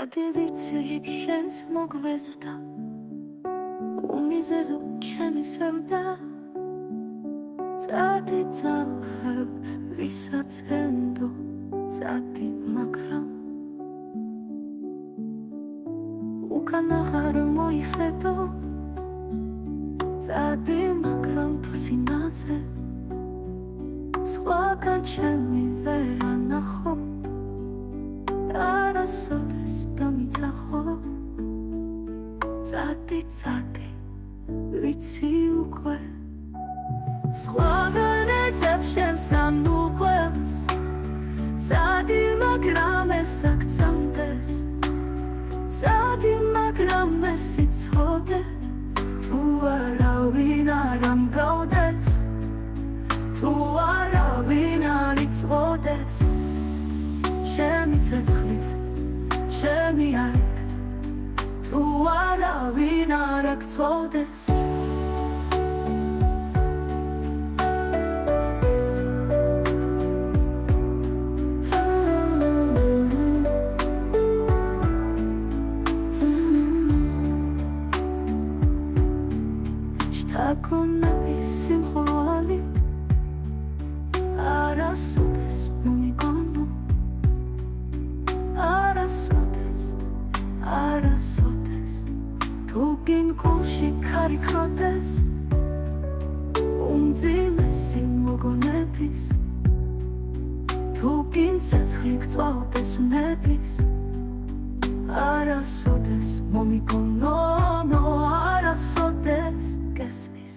Წადი ვიცი იქ შენს მოგვეზრდა უმიზეზო ჩემი სევდა წადი წალხებ ვისაც ენდო წადი მაგრამ უკან აღარ მოიხედო წადი მაგრამ თუ სინაზე სხვაგან ჩემი ვერ ანახო არასოდეს დამიძახო წადი წადი ვიცი უკვე სხვაგან ეძებ შენს ამ უყვეს წადი მაგრამ ეს აქცამდეს წადი მაგრამ ეს იცოდე თუ არავინ არ ამგავდეს თუ არავინ არ იცოდეს ჩემი ცეცხლით ჩემი არით თუ არავინ არ აქცოდეს შთაგონები სიმხურვალი არასოდეს მომიგონო არასოდეს თუ გინგულში ქარი ქროდეს უმძიმესი მოგონების თუ გინ ცეცხლი გწვავდეს ნების არასოდეს მომიგონო არასოდეს გესმის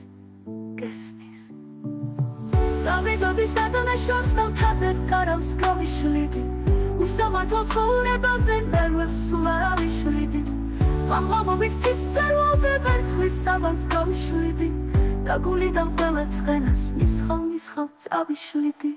წავიდოდი სადონე შორს ნავთაზე კარავს გავიშლიდი უსამართლო ცხოვრებაზე ნერვებს სულ ავიშლიდი მამლამობით თვის მწერვალზე ვერცხლის საბანს გავიშლიდი და გულიდან ყველა ცხენას მისხალ წავიშლიდი